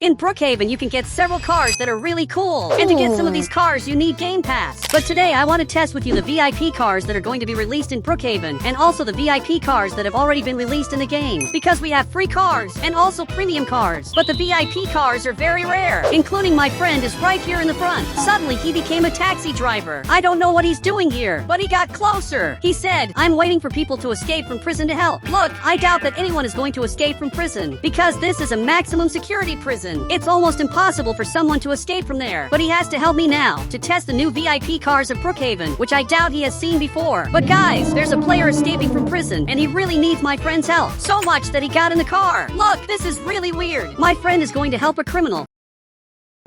In Brookhaven, you can get several cars that are really cool. And to get some of these cars, you need Game Pass. But today, I want to test with you the VIP cars that are going to be released in Brookhaven, and also the VIP cars that have already been released in the game. Because we have free cars, and also premium cars. But the VIP cars are very rare, including my friend is right here in the front. Suddenly, he became a taxi driver. I don't know what he's doing here, but he got closer. He said, "I'm waiting for people to escape from prison to help." Look, I doubt that anyone is going to escape from prison, because this is a maximum security prison. It's almost impossible for someone to escape from there. But he has to help me now, to test the new VIP cars of Brookhaven, which I doubt he has seen before. But guys, there's a player escaping from prison, and he really needs my friend's help. So much that he got in the car. Look, this is really weird. My friend is going to help a criminal.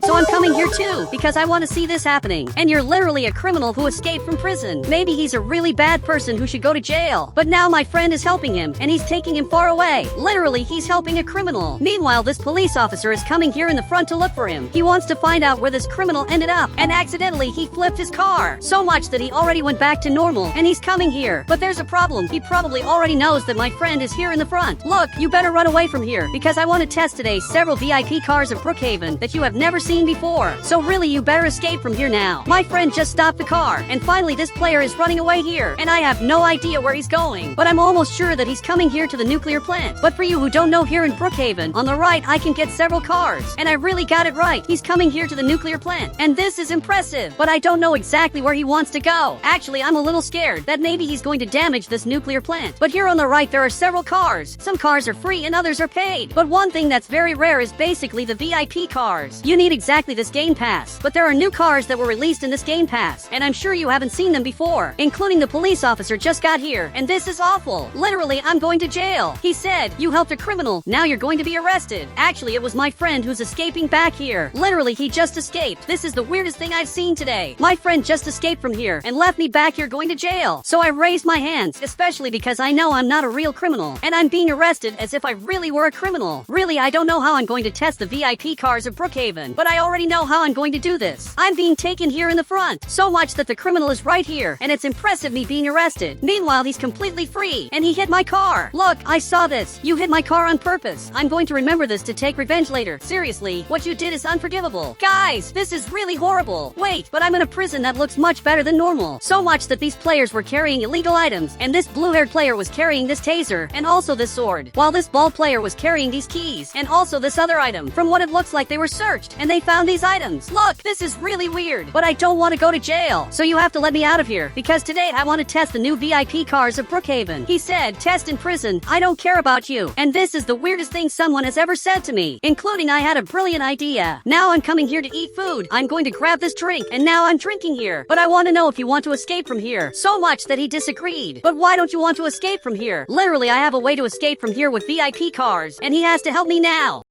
So I'm coming here too, because I want to see this happening. And you're literally a criminal who escaped from prison. Maybe he's a really bad person who should go to jail. But now my friend is helping him, and he's taking him far away. Literally, he's helping a criminal. Meanwhile, this police officer is coming here in the front to look for him. He wants to find out where this criminal ended up. And accidentally, he flipped his car. So much that he already went back to normal, and he's coming here. But there's a problem. He probably already knows that my friend is here in the front. Look, you better run away from here, because I want to test today several VIP cars of Brookhaven that you have never seen before. So really, you better escape from here now. My friend just stopped the car, and finally this player is running away here, and I have no idea where he's going. But I'm almost sure that he's coming here to the nuclear plant. But for you who don't know, here in Brookhaven, on the right, I can get several cars. And I really got it right. He's coming here to the nuclear plant. And this is impressive. But I don't know exactly where he wants to go. Actually, I'm a little scared that maybe he's going to damage this nuclear plant. But here on the right, there are several cars. Some cars are free and others are paid. But one thing that's very rare is basically the VIP cars. You need exactly this Game Pass, but there are new cars that were released in this Game Pass, and I'm sure you haven't seen them before, including the police officer just got here, and this is awful. Literally, I'm going to jail. He said, "You helped a criminal, now you're going to be arrested." Actually, it was my friend who's escaping back here. Literally, he just escaped. This is the weirdest thing I've seen today. My friend just escaped from here and left me back here going to jail. So I raised my hands, especially because I know I'm not a real criminal, and I'm being arrested as if I really were a criminal. Really, I don't know how I'm going to test the VIP cars of Brookhaven, but I already know how I'm going to do this. I'm being taken here in the front, so much that the criminal is right here, and it's impressive me being arrested. Meanwhile, he's completely free, and he hit my car. Look, I saw this. You hit my car on purpose. I'm going to remember this to take revenge later. Seriously, what you did is unforgivable. Guys, this is really horrible. Wait, but I'm in a prison that looks much better than normal. So much that these players were carrying illegal items, and this blue-haired player was carrying this taser, and also this sword, while this bald player was carrying these keys, and also this other item. From what it looks like, they were searched, and they found these items. Look, this is really weird, but I don't want to go to jail. So you have to let me out of here, because today I want to test the new VIP cars of Brookhaven. He said, "Test in prison. I don't care about you." And this is the weirdest thing someone has ever said to me, including I had a brilliant idea. Now I'm coming here to eat food. I'm going to grab this drink, and now I'm drinking here. But I want to know if you want to escape from here. So much that he disagreed. But why don't you want to escape from here? Literally, I have a way to escape from here with VIP cars, and he has to help me now.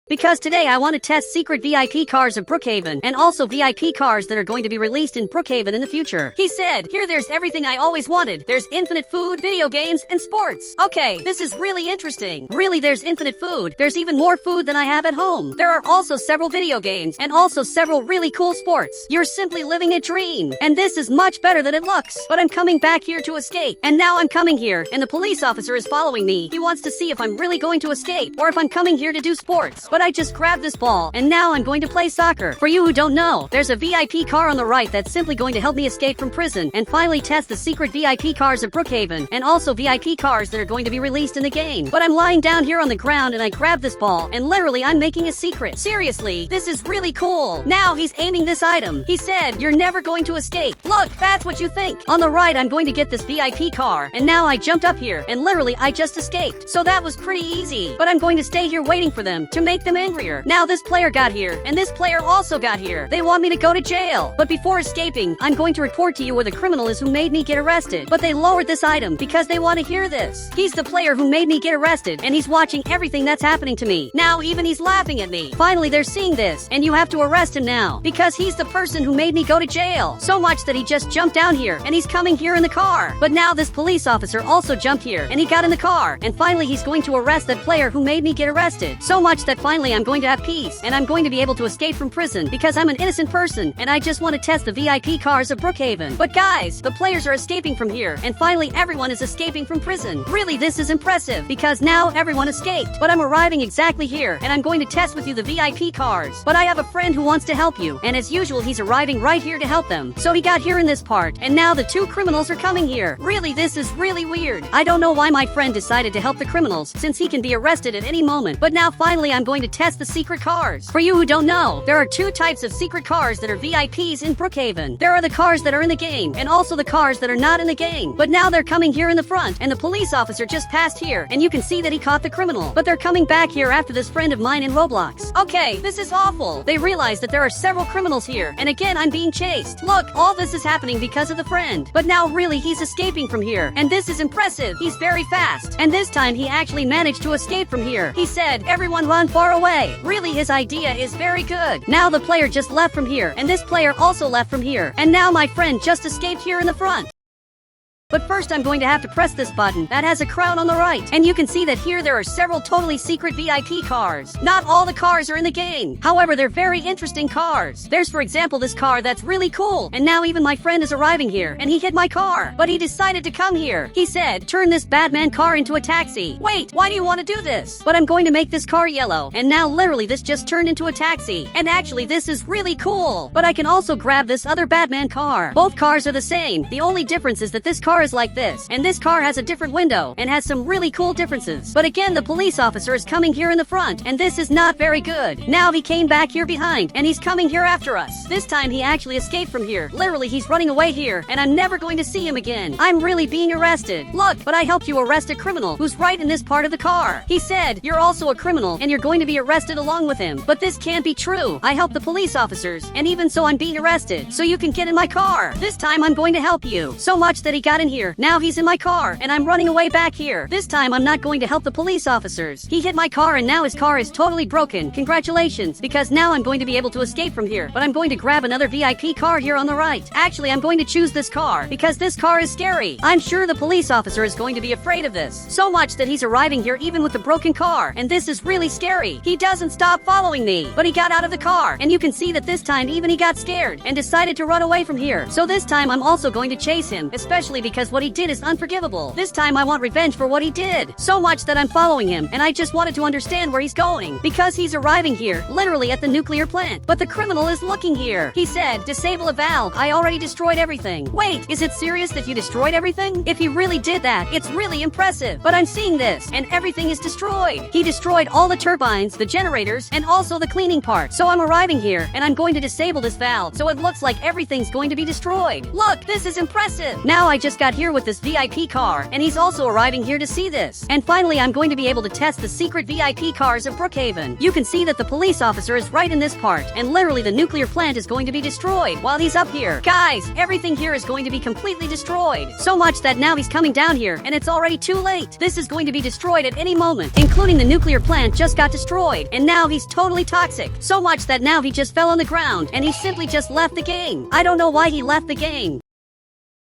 Because today I want to test secret VIP cars of Brookhaven, and also VIP cars that are going to be released in Brookhaven in the future. He said, "Here there's everything I always wanted. There's infinite food, video games, and sports." Okay, this is really interesting. Really, there's infinite food. There's even more food than I have at home. There are also several video games, and also several really cool sports. You're simply living a dream. And this is much better than it looks. But I'm coming back here to escape. And now I'm coming here, and the police officer is following me. He wants to see if I'm really going to escape, or if I'm coming here to do sports. But I just grabbed this ball, and now I'm going to play soccer. For you who don't know, there's a VIP car on the right that's simply going to help me escape from prison, and finally test the secret VIP cars of Brookhaven, and also VIP cars that are going to be released in the game. But I'm lying down here on the ground, and I grabbed this ball, and literally I'm making a secret. Seriously, this is really cool. Now he's aiming this item. He said, "You're never going to escape." Look, that's what you think. On the right, I'm going to get this VIP car, and now I jumped up here, and literally I just escaped. So that was pretty easy. But I'm going to stay here waiting for them, to make them angry. Now this player got here, and this player also got here. They want me to go to jail. But before escaping, I'm going to report to you where the criminal is who made me get arrested. But they lowered this item because they want to hear this. He's the player who made me get arrested, and he's watching everything that's happening to me. Now even he's laughing at me. Finally, they're seeing this, and you have to arrest him now, because he's the person who made me go to jail. So much that he just jumped down here, and he's coming here in the car. But now this police officer also jumped here, and he got in the car. And finally, he's going to arrest that player who made me get arrested. So much that finally finally I'm going to have peace, and I'm going to be able to escape from prison because I'm an innocent person, and I just want to test the VIP cars of Brookhaven. But guys, the players are escaping from here, and finally everyone is escaping from prison. Really, this is impressive, because now everyone escaped. But I'm arriving exactly here, and I'm going to test with you the VIP cars. But I have a friend who wants to help you, and as usual he's arriving right here to help them. So he got here in this part, and now the two criminals are coming here. Really, this is really weird. I don't know why my friend decided to help the criminals, since he can be arrested at any moment. But now finally I'm going to test the secret cars. For you who don't know, there are two types of secret cars that are VIPs in Brookhaven. There are the cars that are in the game, and also the cars that are not in the game. But now they're coming here in the front, and the police officer just passed here, and you can see that he caught the criminal. But they're coming back here after this friend of mine in Roblox. Okay, this is awful. They realize that there are several criminals here, and again I'm being chased. Look, all this is happening because of the friend. But now really he's escaping from here, and this is impressive. He's very fast, and this time he actually managed to escape from here. He said, "Everyone run far away." Really, his idea is very good. Now the player just left from here, and this player also left from here, and now my friend just escaped here in the front. But first I'm going to have to press this button that has a crown on the right. And you can see that here there are several totally secret VIP cars. Not all the cars are in the game. However, they're very interesting cars. There's for example this car that's really cool. And now even my friend is arriving here, and he hit my car. But he decided to come here. He said, "Turn this Batman car into a taxi." Wait, why do you want to do this? But I'm going to make this car yellow. And now literally this just turned into a taxi. And actually this is really cool. But I can also grab this other Batman car. Both cars are the same. The only difference is that this car is like this, and this car has a different window and has some really cool differences. But again, the police officer is coming here in the front, and this is not very good. Now he came back here behind, and he's coming here after us. This time he actually escaped from here. Literally, he's running away here, and I'm never going to see him again. I'm really being arrested. Look, but I helped you arrest a criminal who's right in this part of the car. He said, "You're also a criminal, and you're going to be arrested along with him." But this can't be true. I helped the police officers, and even so I'm being arrested. So you can get in my car. This time I'm going to help you. So much that he got in here. Now he's in my car, and I'm running away back here. This time I'm not going to help the police officers. He hit my car, and now his car is totally broken. Congratulations, because now I'm going to be able to escape from here. But I'm going to grab another VIP car here on the right. Actually, I'm going to choose this car, because this car is scary. I'm sure the police officer is going to be afraid of this. So much that he's arriving here even with the broken car, and this is really scary. He doesn't stop following me, but he got out of the car, and you can see that this time even he got scared and decided to run away from here. So this time I'm also going to chase him, especially because what he did is unforgivable. This time I want revenge for what he did. So much that I'm following him, and I just wanted to understand where he's going, because he's arriving here, literally at the nuclear plant. But the criminal is looking here. He said, "Disable a valve. I already destroyed everything." Wait, is it serious that you destroyed everything? If he really did that, it's really impressive. But I'm seeing this, and everything is destroyed. He destroyed all the turbines, the generators, and also the cleaning part. So I'm arriving here, and I'm going to disable this valve, so it looks like everything's going to be destroyed. Look, this is impressive. Now I just got here with this VIP car, and he's also arriving here to see this. And finally I'm going to be able to test the secret VIP cars of Brookhaven. You can see that the police officer is right in this part, and literally the nuclear plant is going to be destroyed while he's up here. Guys, everything here is going to be completely destroyed. So much that now he's coming down here, and it's already too late. This is going to be destroyed at any moment, including the nuclear plant just got destroyed, and now he's totally toxic. So much that now he just fell on the ground, and he simply just left the game. I don't know why he left the game.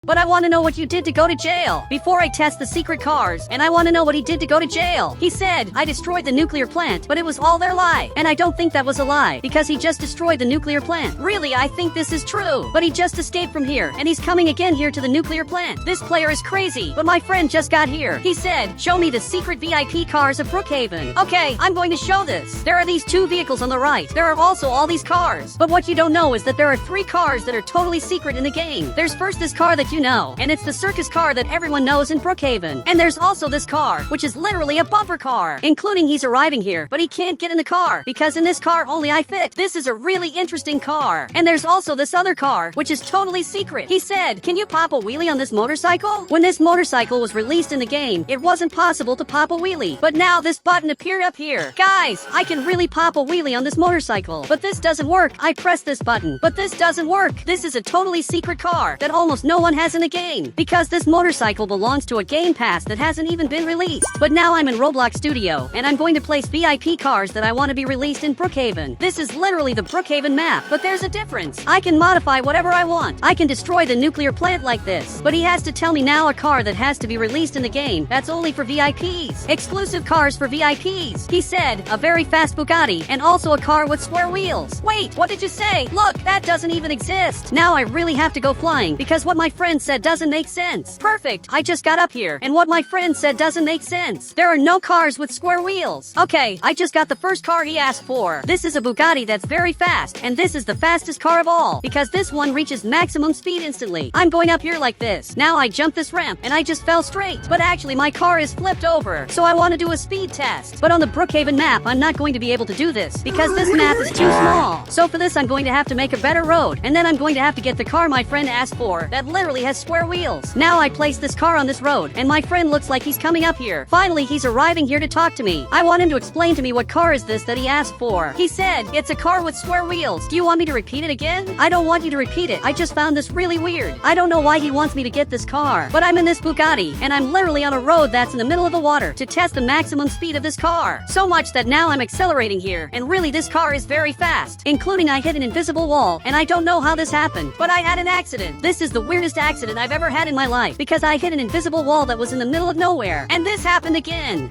But I want to know what you did to go to jail. Before I test the secret cars, and I want to know what he did to go to jail. He said, "I destroyed the nuclear plant, but it was all their lie." And I don't think that was a lie, because he just destroyed the nuclear plant. Really, I think this is true. But he just escaped from here, and he's coming again here to the nuclear plant. This player is crazy, but my friend just got here. He said, "Show me the secret VIP cars of Brookhaven." Okay, I'm going to show this. There are these two vehicles on the right. There are also all these cars. But what you don't know is that there are 3 cars that are totally secret in the game. There's first this car that you know, and it's the circus car that everyone knows in Brookhaven. And there's also this car, which is literally a bumper car, including he's arriving here, but he can't get in the car, because in this car only I fit. This is a really interesting car. And there's also this other car, which is totally secret. He said, "Can you pop a wheelie on this motorcycle?" When this motorcycle was released in the game, it wasn't possible to pop a wheelie. But now this button appeared up here. Guys, I can really pop a wheelie on this motorcycle. But this doesn't work. I pressed this button, but this doesn't work. This is a totally secret car that almost no one has in the game, because this motorcycle belongs to a game pass that hasn't even been released. But now I'm in Roblox Studio, and I'm going to place VIP cars that I want to be released in Brookhaven. This is literally the Brookhaven map, but there's a difference. I can modify whatever I want. I can destroy the nuclear plant like this, but he has to tell me now a car that has to be released in the game that's only for VIPs. Exclusive cars for VIPs. He said, a very fast Bugatti, and also a car with square wheels. Wait, what did you say? Look, that doesn't even exist. Now I really have to go flying, because what my friend said doesn't make sense. Perfect, I just got up here, and what my friend said doesn't make sense. There are no cars with square wheels. Okay, I just got the first car he asked for. This is a Bugatti that's very fast, and this is the fastest car of all, because this one reaches maximum speed instantly. I'm going up here like this. Now I jump this ramp, and I just fell straight. But actually my car is flipped over, so I want to do a speed test. But on the Brookhaven map, I'm not going to be able to do this, because this map is too small. So for this I'm going to have to make a better road, and then I'm going to have to get the car my friend asked for, that literally has square wheels. Now I place this car on this road, and my friend looks like he's coming up here. Finally, he's arriving here to talk to me. I want him to explain to me what car is this that he asked for. He said, it's a car with square wheels. Do you want me to repeat it again? I don't want you to repeat it. I just found this really weird. I don't know why he wants me to get this car, but I'm in this Bugatti, and I'm literally on a road that's in the middle of the water to test the maximum speed of this car. So much that now I'm accelerating here, and really this car is very fast, including I hit an invisible wall, and I don't know how this happened, but I had an accident. This is the weirdest accident I've ever had in my life, because I hit an invisible wall that was in the middle of nowhere, and this happened again.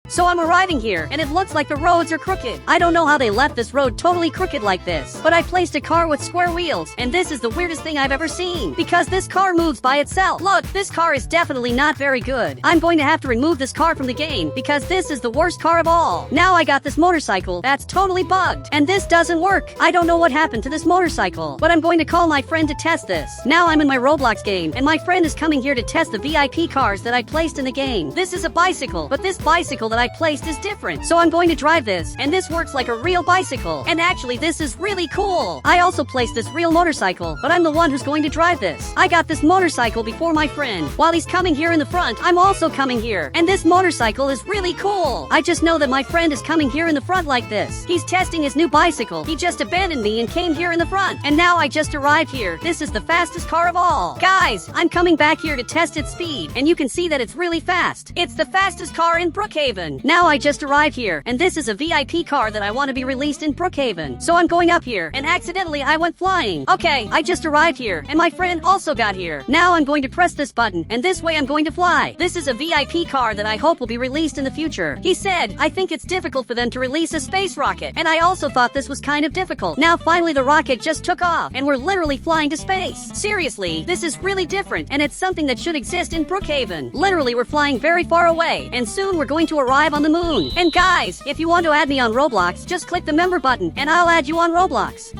So I'm arriving here, and it looks like the roads are crooked. I don't know how they left this road totally crooked like this, but I placed a car with square wheels, and this is the weirdest thing I've ever seen, because this car moves by itself. Look, this car is definitely not very good. I'm going to have to remove this car from the game, because this is the worst car of all. Now I got this motorcycle that's totally bugged, and this doesn't work. I don't know what happened to this motorcycle, but I'm going to call my friend to test this. Now I'm in my Roblox game, and my friend is coming here to test the VIP cars that I placed in the game. This is a bicycle, but this bicycle that I placed is different. So I'm going to drive this, and this works like a real bicycle. And actually, this is really cool. I also placed this real motorcycle, but I'm the one who's going to drive this. I got this motorcycle before my friend. While he's coming here in the front, I'm also coming here. And this motorcycle is really cool. I just know that my friend is coming here in the front like this. He's testing his new bicycle. He just abandoned me and came here in the front. And now I just arrived here. This is the fastest car of all. Guys, I'm coming back here to test its speed, and you can see that it's really fast. It's the fastest car in Brookhaven. Now I just arrived here, and this is a VIP car that I want to be released in Brookhaven. So I'm going up here, and accidentally I went flying. Okay, I just arrived here, and my friend also got here. Now I'm going to press this button, and this way I'm going to fly. This is a VIP car that I hope will be released in the future. He said, I think it's difficult for them to release a space rocket, and I also thought this was kind of difficult. Now finally the rocket just took off, and we're literally flying to space. Seriously, this is really different, and it's something that should exist in Brookhaven. Literally, we're flying very far away, and soon we're going to arrive on the moon. And guys, if you want to add me on Roblox, just click the member button, and I'll add you on Roblox.